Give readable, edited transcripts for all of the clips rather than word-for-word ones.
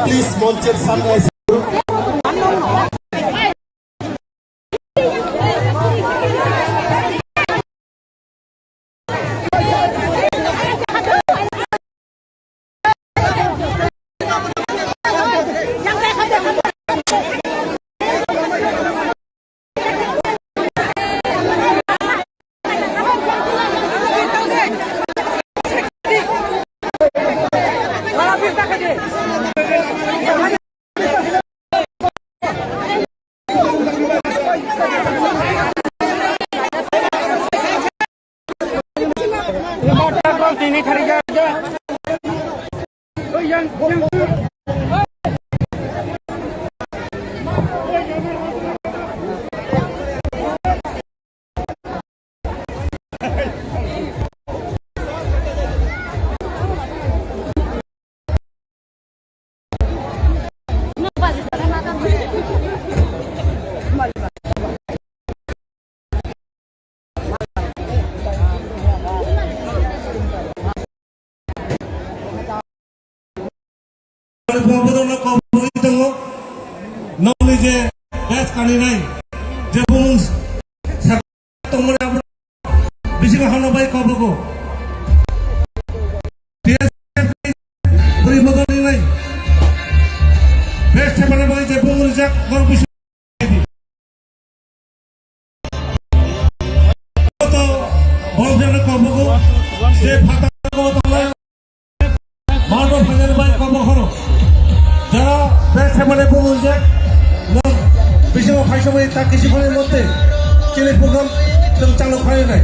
Please মঞ্চের সামনে ini kerja aja. Oh yang কিছুক্ষণের মধ্যে ছেলে প্রোগ্রাম চালু হয় নাই।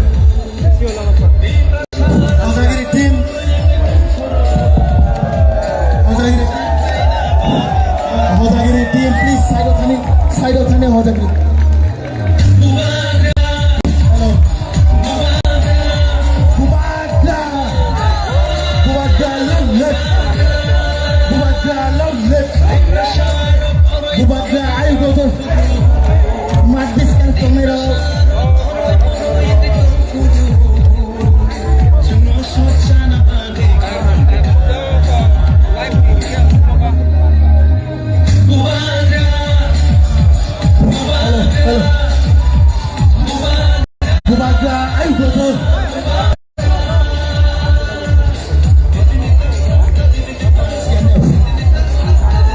brother.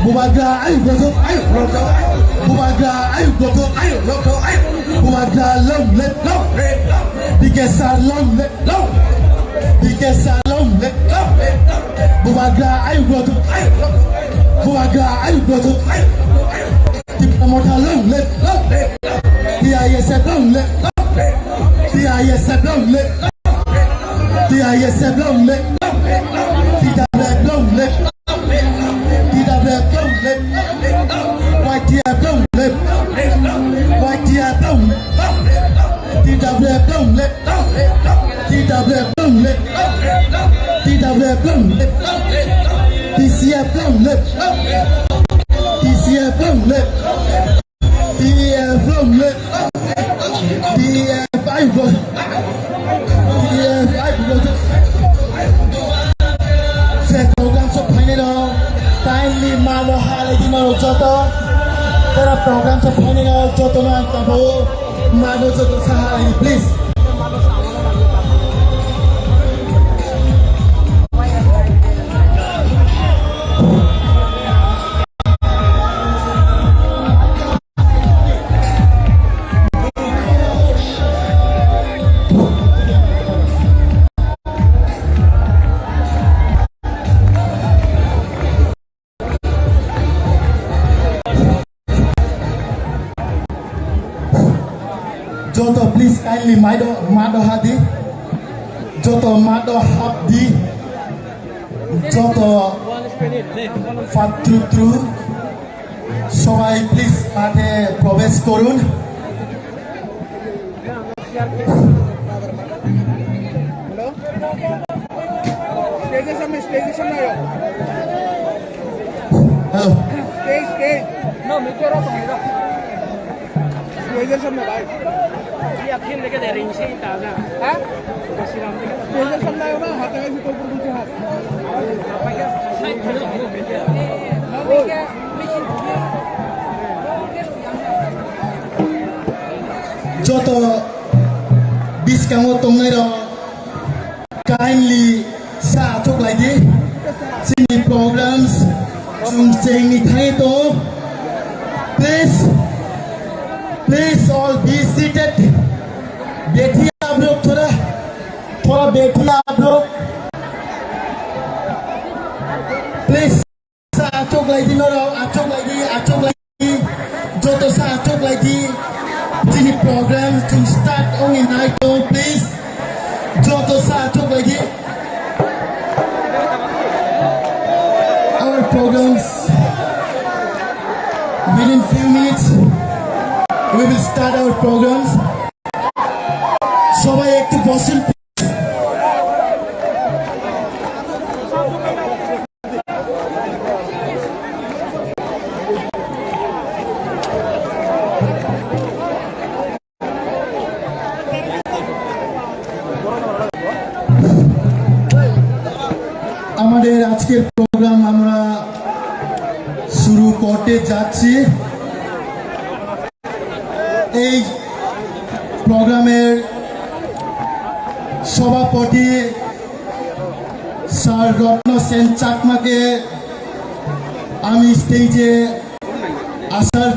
Bumaga, ayo brother, ayo brother. Bumaga, ayo brother, ayo brother, ayo. Bumaga, long let long. Bigesa long let long. Bigesa long let long. Bumaga, ayo brother, ayo brother. Bumaga, ayo brother, ayo. Kita motor long let long. DISF long let long. DISF long let long. DISF long let long. DISF long let long. White tear blown lip, white tear blown, DW blown lip, DW blown lip, DW blown lip, DCF blown lip, DCF blown lip, DEF blown lip, DEF I blown, DEF I blown. Set programs of final. Kindly mano halay di mano joto tera program sa final joto man tabo mano joto sa halay please Joto please kindly mado hadi Joto mado habdi Joto fat true সবাই please মাঠে প্রবেশ করুন hello No, me quiero comer. Stage सामने भाई ये अखिल लेके दे रही है ताजा हां बसिराम लेके स्टेज सामने आयो ना हाथ ऐसे तो ऊपर नीचे हाथ आप क्या साइड खड़े हो गए ना क्या मिशन যত discount tongnairo kindly sa thok lai di sini programs chung cheng ni thai to please all be seated बैठिए आप लोग थोड़ा बैठिए आप लोग please achok lagi noro achok lagi joto sa achok lagi sini program to start only night please joto sa achok lagi our programs within few minutes we will start our programs সবাই একটু বসুন আমাদের আজকের programme আমরা শুরু করতে যাচ্ছি এই প্রোগ্রামের সভাপতি স্যার রত্ন সেন চাকমাকে আমি স্টেজে আসার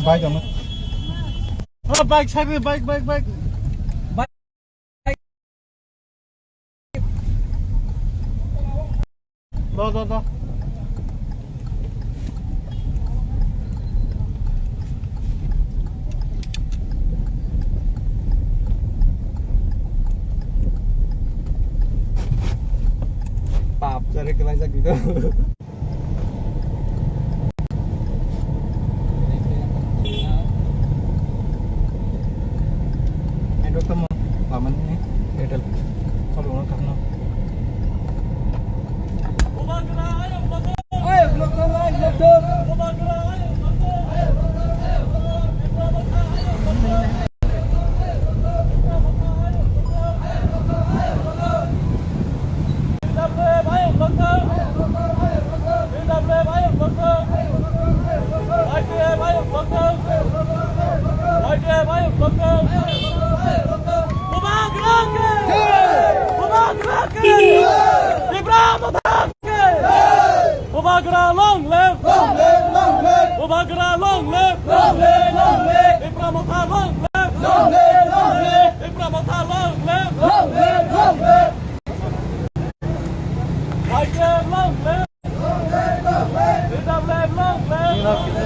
বাইক আমার বাইক ছাড়বে বাইক দাও cari kelajak gitu. Dokter mau paman ini, beda. Kalau orang karena. Ayo, dokter. long live! Long live! Long live! Pramotha long live! Long live! Long live! Pramotha long live! Long live! Long live! Tiger long live! Long live! Long live! Long live! Long live!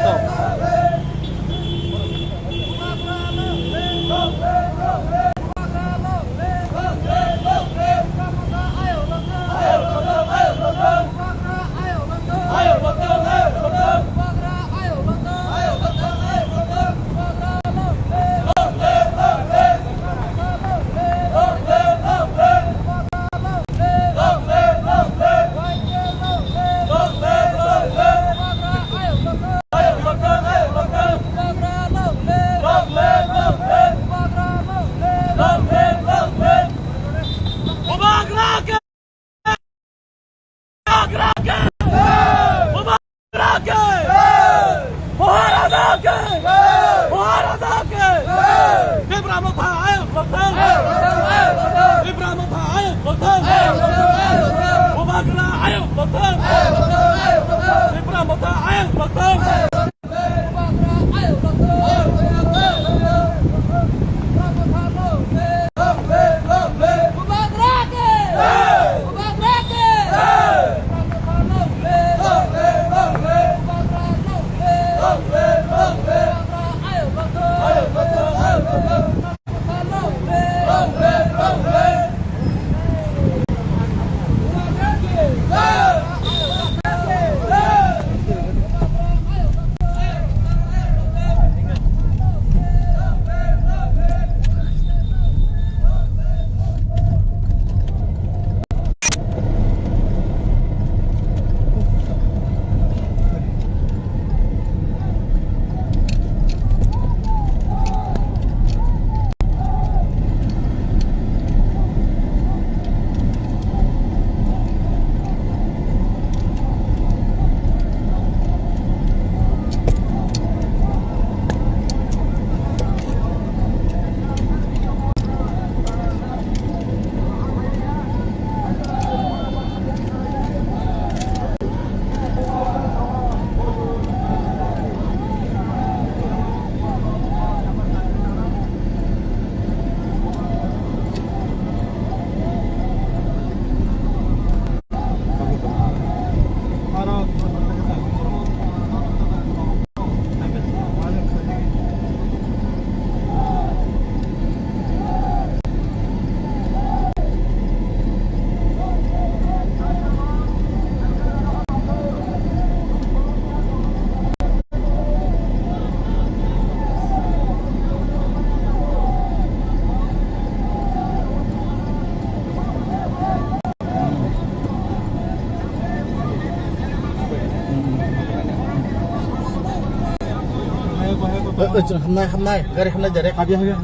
hôm nay garis hôm nay jadi kabeh ya.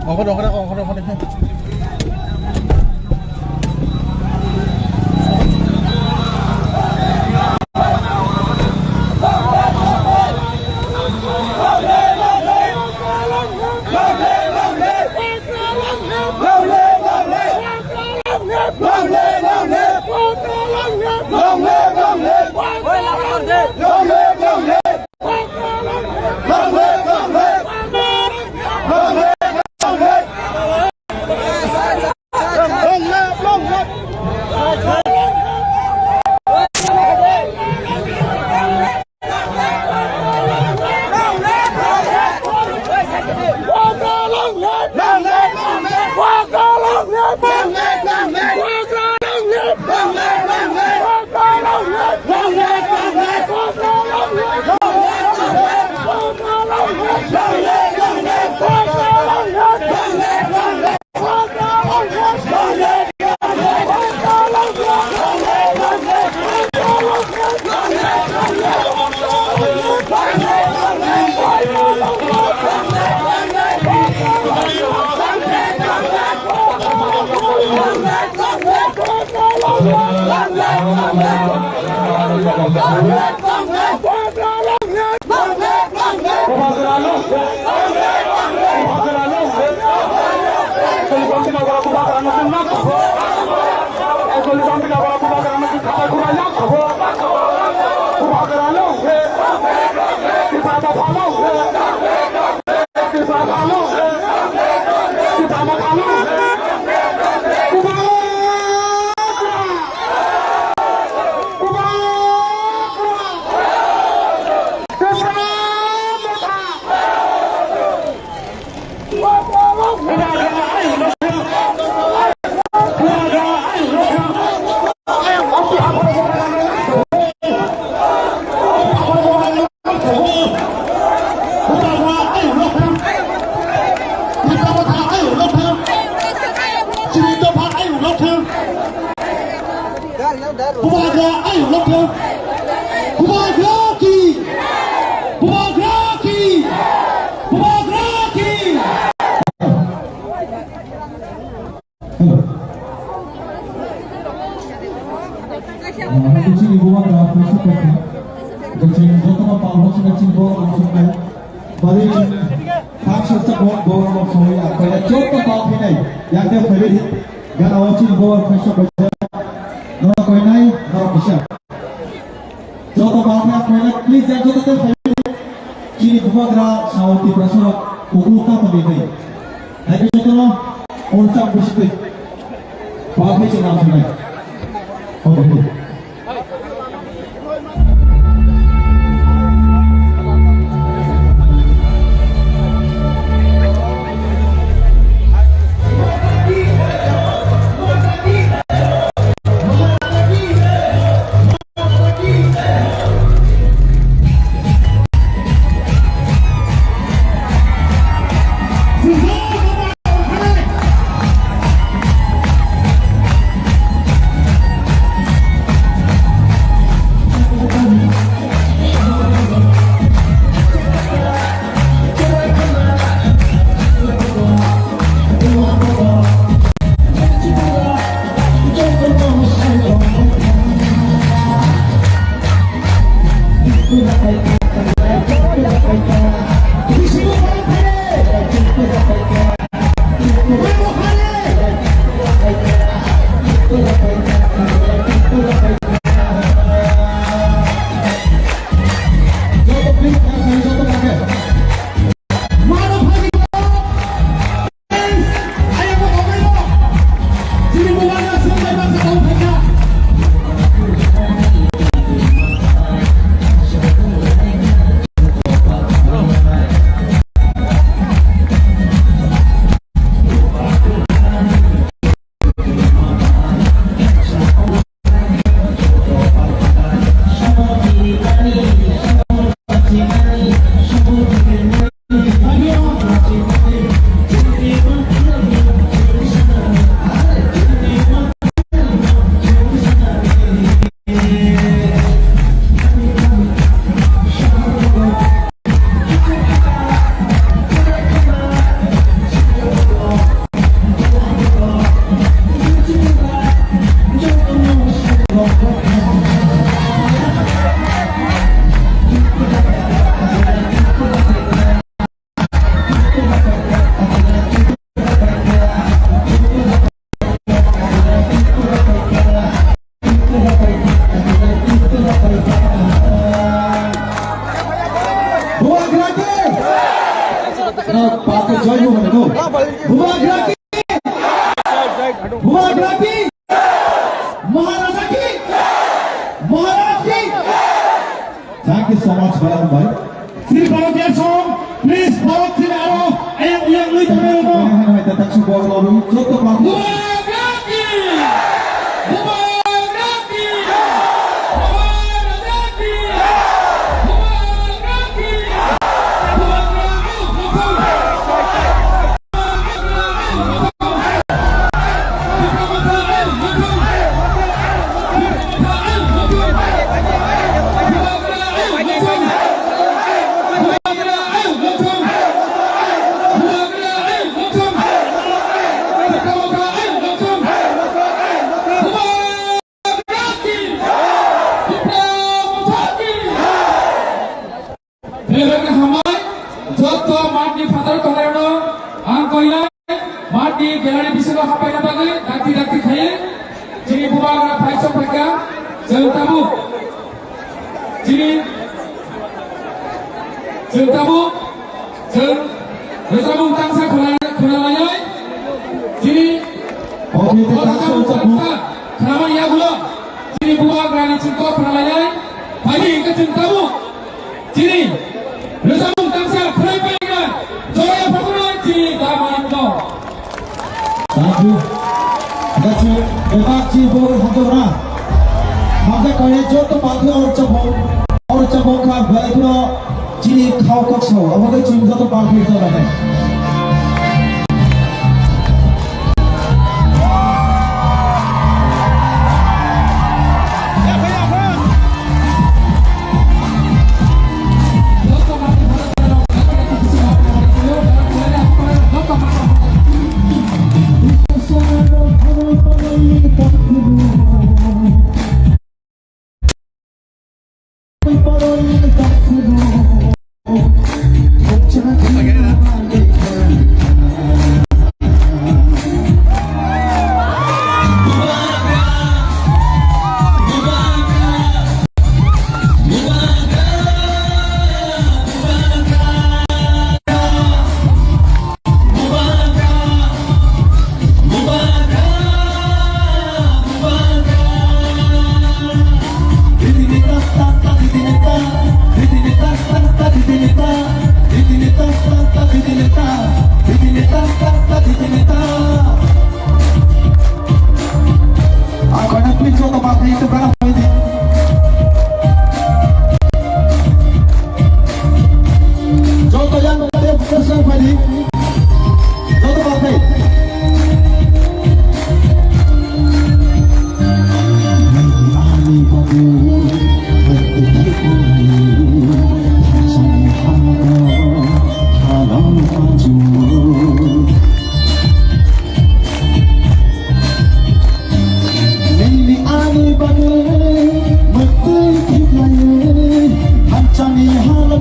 Ongkon. Long watching ball on tonight. Bari tham shot sa ball mo so ya kaya chot ka ball pinay. Yang dia favorite gana watching ball pressure baja. No koi nai no kisha. Chot ka ball pinay koi please yang chot ka favorite. Chini bumagra sawti pressure kukuka pabigay. Lagi chot no onsa bushte. Ball pinay china tonight. Okay. Thank you so much, Balan Bhai. Sri volunteer song, please follow Sri Aro. Ayam yang luit berapa? Tetap support lalu. Cukup bagus. और चबों का बैठो चीनी खाओ कक्ष हो अब अगर चीनी तो बाकी तो रहे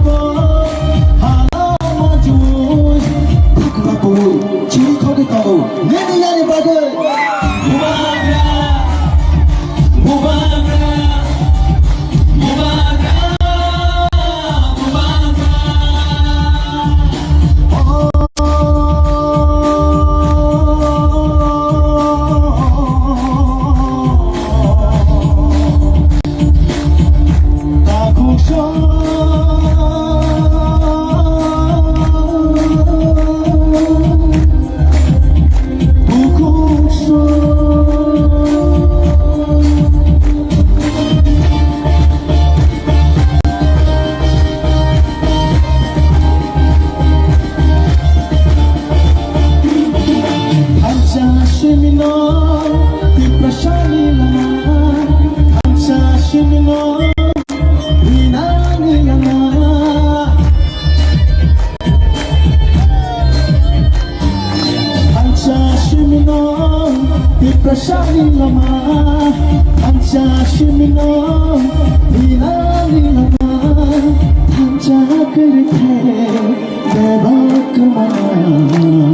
ko hala majuy takla boy chiri khoke tau neni yani bagai bubagra bubagra bubagra bubagra Prashani lama, ancha shimino, hilani lama, ancha karke, deba kamana.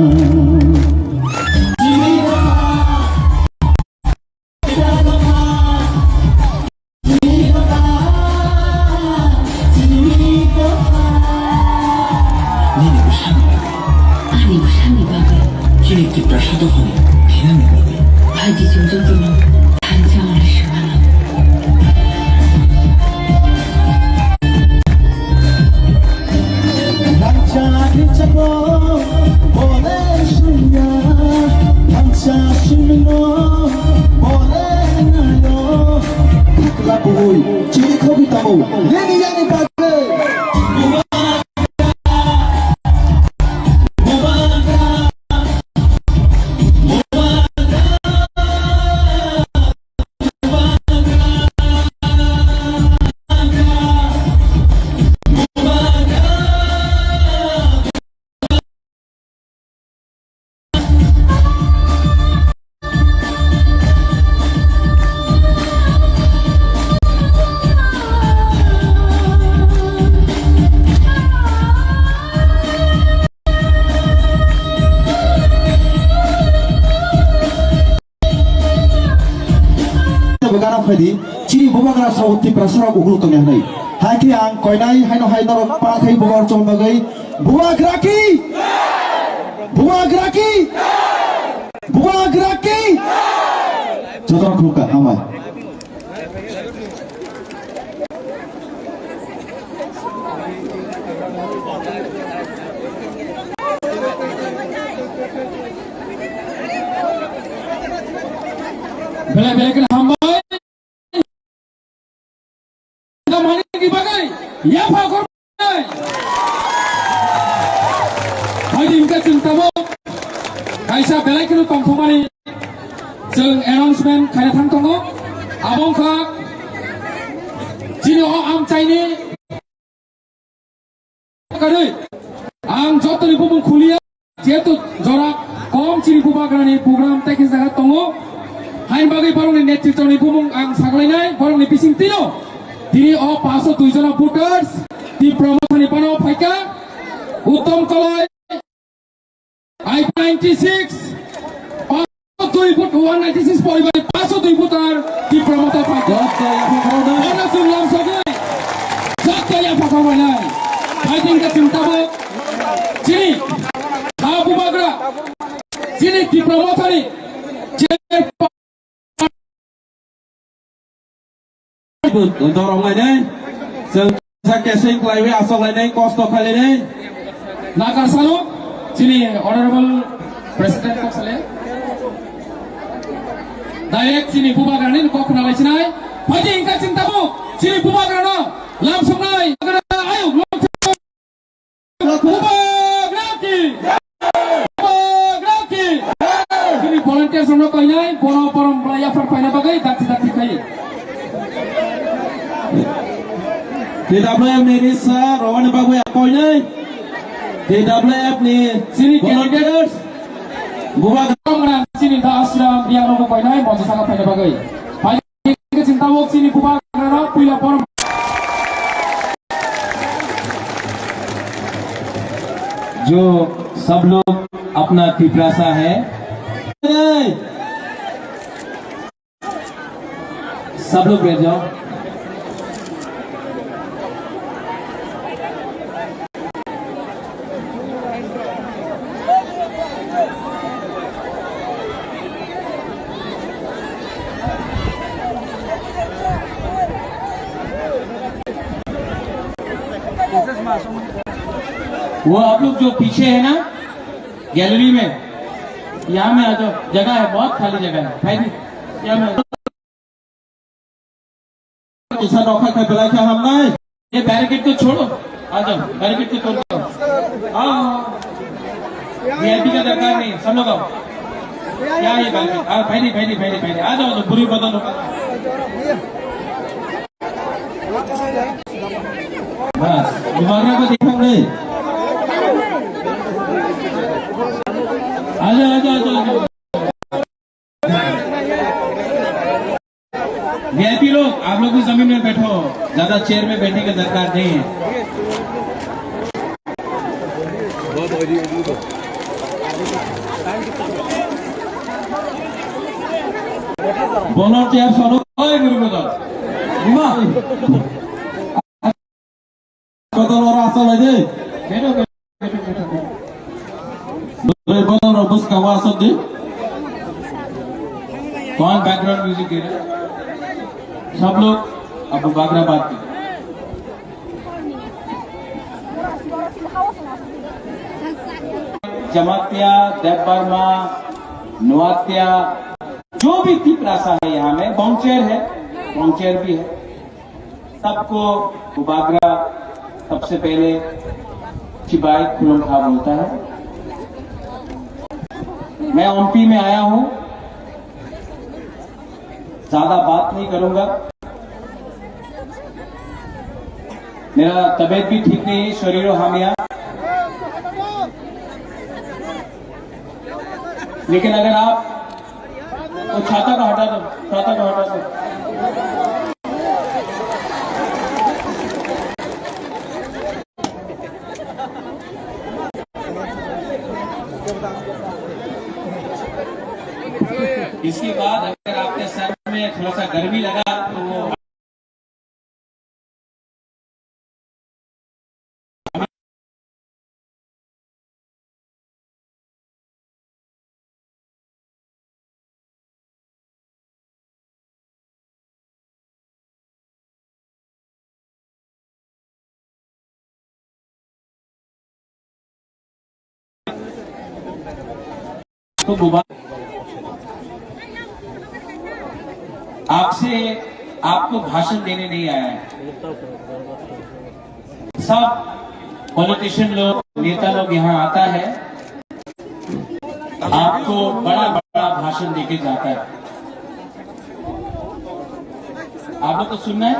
하지 정도면 단장을 시원하고 남자 괜찮고 보내 쉬냐 남자 쉬면 보내나요 takla boy chiri khoke tau neni yani bagai Bagara phadi chiri bobagara sauti prasara uglu tong nai hai ki ang koinai hai no hai dor pa thai bogar chong bagai bubagra ki bubagra ki bubagra ki jodor khuka amai bela kan hamba ya pakor hari ini kita tahu kaisa belai kena tongkongani jeng announcement kaya thang tongo abong ka jini o am chaini kadai ang jotoni bubung kuliah jetu jorak kom chiri bubagrani program tekis jaga tongo hain bagai barong ni netritoni bubung ang saglainai barong ni pising tino diri o 502 jona voters di promothani pano phaika uttom koloi I96 502 vote 196 পরিবারে 502 voter di promoter phaika ana sunglam sagai jatto ya phakawai nai fighting ka chintabo chini Abu Bagra chini di promothani dorong lại đây, giờ ra kẻ sinh lại với asok lại đây, cost of lại đây, nagar salo, sini honorable president kok sale, direct sini Bubagrani kok kenal lagi nai, pagi ingkat cinta bu, sini Bubagrano, langsung nai, ayo, Bubagraki, Bubagraki, sini volunteer sama kau nai, porom belaya perpainan bagai, dati kai. DWF ni Risa, Rowan Bagu yang kau ni, DWF ni sini volunteers, Bubagra sini dah asram dia orang kau ni, mau sangat pada bagai. Pagi ke cinta wok sini Bubagra, punya porom. जो सब लोग अपना पिपरासा है, सब लोग बैठ जाओ। वो आप लोग जो पीछे है ना गैलरी में, यहाँ में आ जाओ, जगह है, बहुत खाली जगह है भाई। यहाँ में ऐसा नौका का बिला क्या हमला है? ये बैरिकेड को छोड़ो, आ जाओ, बैरिकेड को तोड़ दो। हाँ, वीआईपी का दरकार नहीं, सब लोग आओ। क्या ये बैरिकेड? पहले आ जाओ, तो बुरी बदल बस दोबारा को देखा हमने। आ जाओ। वीआईपी लोग, आप लोग भी जमीन में बैठो, ज्यादा चेयर में बैठने की दरकार नहीं है। बोलो चेयर सोलो बदल और आसा लगे बदल और बस कवा आसा दे। कौन बैकग्राउंड म्यूजिक दे रहे? सब लोग अब बागरा बात की। जमात्या, देवबर्मा, नुआत्या, जो भी तिपरासा है यहाँ में, बॉन्चेर है, बॉन्चेर भी है, सबको बागरा सबसे पहले चिबाई खुलम खा बोलता है। मैं एमपी में आया हूं, ज्यादा बात नहीं करूंगा, मेरा तबीयत भी ठीक नहीं है, शरीर हामिया। लेकिन अगर आप तो छाता को हटा दो। इसके बाद अगर आपके सर में थोड़ा सा गर्मी लगा तो वो तो आपको भाषण देने नहीं आया है। सब पॉलिटिशियन लोग, नेता लोग यहाँ आता है, आपको बड़ा भाषण देके जाता है। आप लोग को सुनना है?